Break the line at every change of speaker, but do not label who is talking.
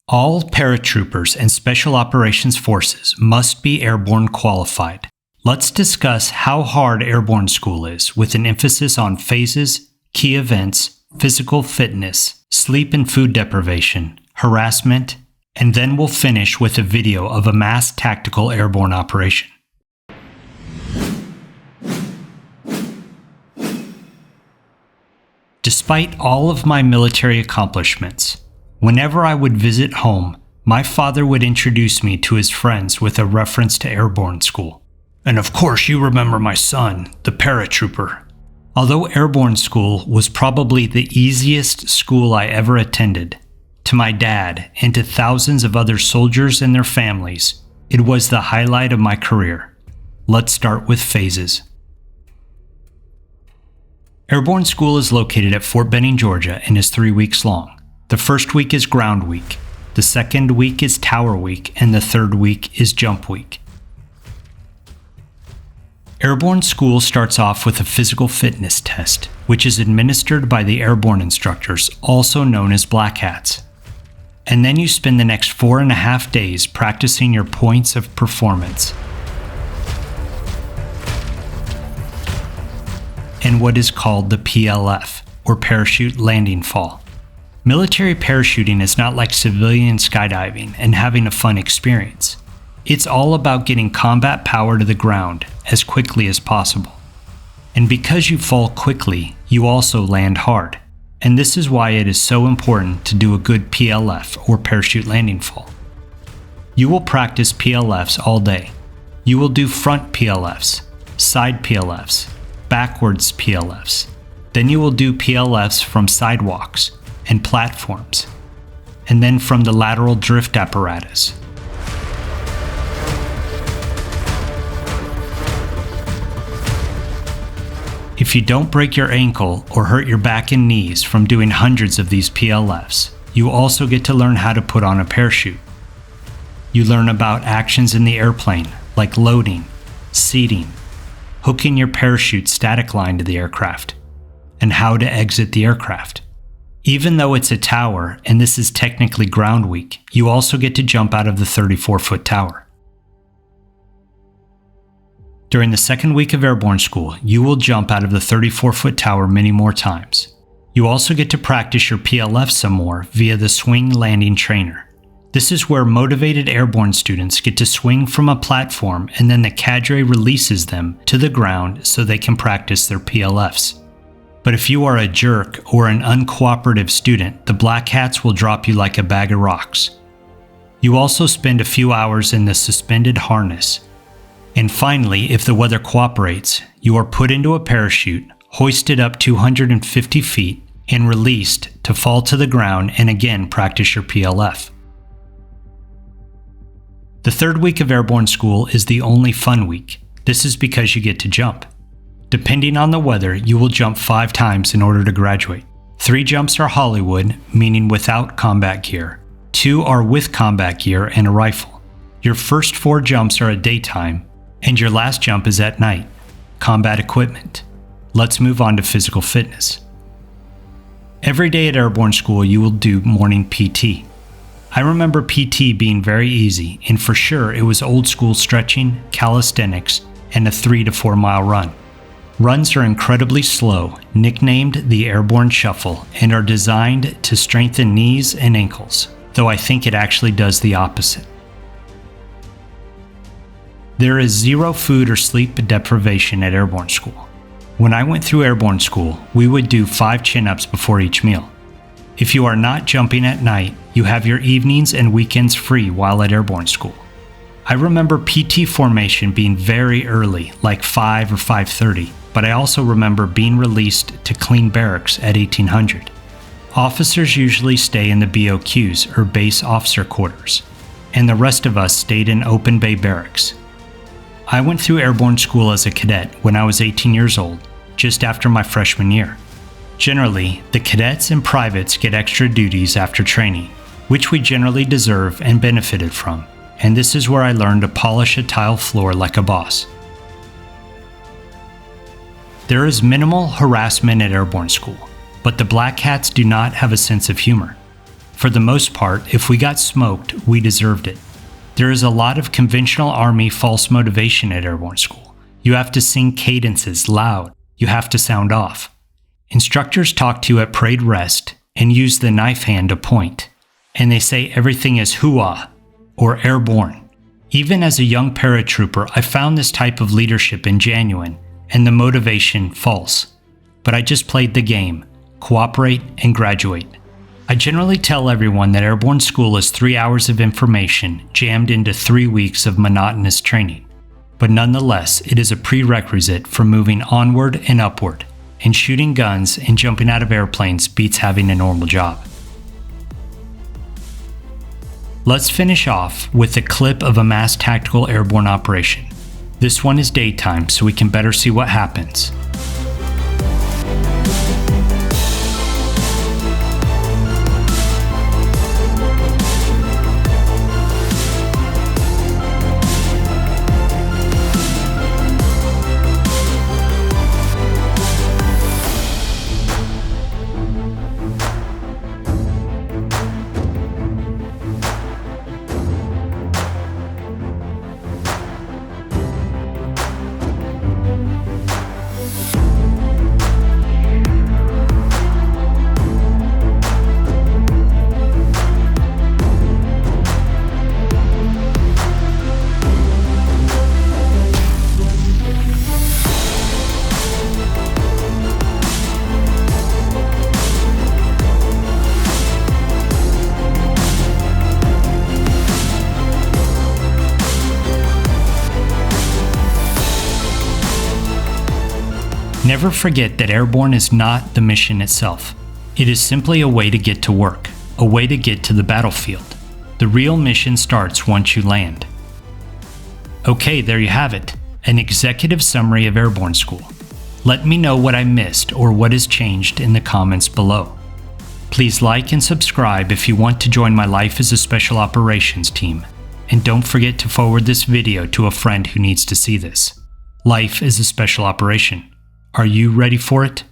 All paratroopers and Special Operations Forces must be airborne qualified. Let's discuss how hard Airborne School is, with an emphasis on phases, key events, physical fitness, sleep and food deprivation, harassment, and then we'll finish with a video of a Mass Tactical Airborne Operation. Despite all of my military accomplishments, whenever I would visit home, my father would introduce me to his friends with a reference to Airborne School. And of course you remember my son, the paratrooper. Although Airborne School was probably the easiest school I ever attended, to my dad and to thousands of other soldiers and their families, it was the highlight of my career. Let's start with phases. Airborne School is located at Fort Benning, Georgia, and is 3 weeks long. The first week is Ground Week, the second week is Tower Week, and the third week is Jump Week. Airborne School starts off with a physical fitness test, which is administered by the airborne instructors, also known as Black Hats. And then you spend the next 4.5 days practicing your points of performance and what is called the PLF, or Parachute Landing Fall. Military parachuting is not like civilian skydiving and having a fun experience. It's all about getting combat power to the ground as quickly as possible. And because you fall quickly, you also land hard. And this is why it is so important to do a good PLF, or Parachute Landing Fall. You will practice PLFs all day. You will do front PLFs, side PLFs, backwards PLFs. Then you will do PLFs from sidewalks and platforms, and then from the lateral drift apparatus. If you don't break your ankle or hurt your back and knees from doing hundreds of these PLFs, you also get to learn how to put on a parachute. You learn about actions in the airplane, like loading, seating, hooking your parachute static line to the aircraft, and how to exit the aircraft. Even though it's a tower, and this is technically Ground Week, you also get to jump out of the 34-foot tower. During the second week of Airborne School, you will jump out of the 34-foot tower many more times. You also get to practice your PLF some more via the Swing Landing Trainer. This is where motivated airborne students get to swing from a platform, and then the cadre releases them to the ground so they can practice their PLFs. But if you are a jerk or an uncooperative student, the Black Hats will drop you like a bag of rocks. You also spend a few hours in the suspended harness. And finally, if the weather cooperates, you are put into a parachute, hoisted up 250 feet, and released to fall to the ground and again practice your PLF. The third week of Airborne School is the only fun week. This is because you get to jump. Depending on the weather, you will jump 5 times in order to graduate. 3 jumps are Hollywood, meaning without combat gear. 2 are with combat gear and a rifle. Your first 4 jumps are at daytime, and your last jump is at night. Combat equipment. Let's move on to physical fitness. Every day at Airborne School, you will do morning PT. I remember PT being very easy, and for sure it was old school stretching, calisthenics, and a 3 to 4 mile run. Runs are incredibly slow, nicknamed the Airborne Shuffle, and are designed to strengthen knees and ankles, though I think it actually does the opposite. There is zero food or sleep deprivation at Airborne School. When I went through Airborne School, we would do 5 chin-ups before each meal. If you are not jumping at night, you have your evenings and weekends free while at Airborne School. I remember PT formation being very early, like 5 or 5:30, but I also remember being released to clean barracks at 1800. Officers usually stay in the BOQs, or base officer quarters, and the rest of us stayed in open bay barracks. I went through Airborne School as a cadet when I was 18 years old, just after my freshman year. Generally, the cadets and privates get extra duties after training, which we generally deserve and benefited from, and this is where I learned to polish a tile floor like a boss. There is minimal harassment at Airborne School, but the Black Hats do not have a sense of humor. For the most part, if we got smoked, we deserved it. There is a lot of conventional Army false motivation at Airborne School. You have to sing cadences loud. You have to sound off. Instructors talk to you at parade rest and use the knife hand to point. And they say everything is hoo-ah or airborne. Even as a young paratrooper, I found this type of leadership ingenuine and the motivation false. But I just played the game, cooperate and graduate. I generally tell everyone that Airborne School is 3 hours of information jammed into 3 weeks of monotonous training. But nonetheless, it is a prerequisite for moving onward and upward, and shooting guns and jumping out of airplanes beats having a normal job. Let's finish off with a clip of a Mass Tactical Airborne Operation. This one is daytime, so we can better see what happens. Never forget that Airborne is not the mission itself. It is simply a way to get to work, a way to get to the battlefield. The real mission starts once you land. Okay, there you have it, an executive summary of Airborne School. Let me know what I missed or what has changed in the comments below. Please like and subscribe if you want to join my Life as a Special Operations team. And don't forget to forward this video to a friend who needs to see this. Life is a Special Operation. Are you ready for it?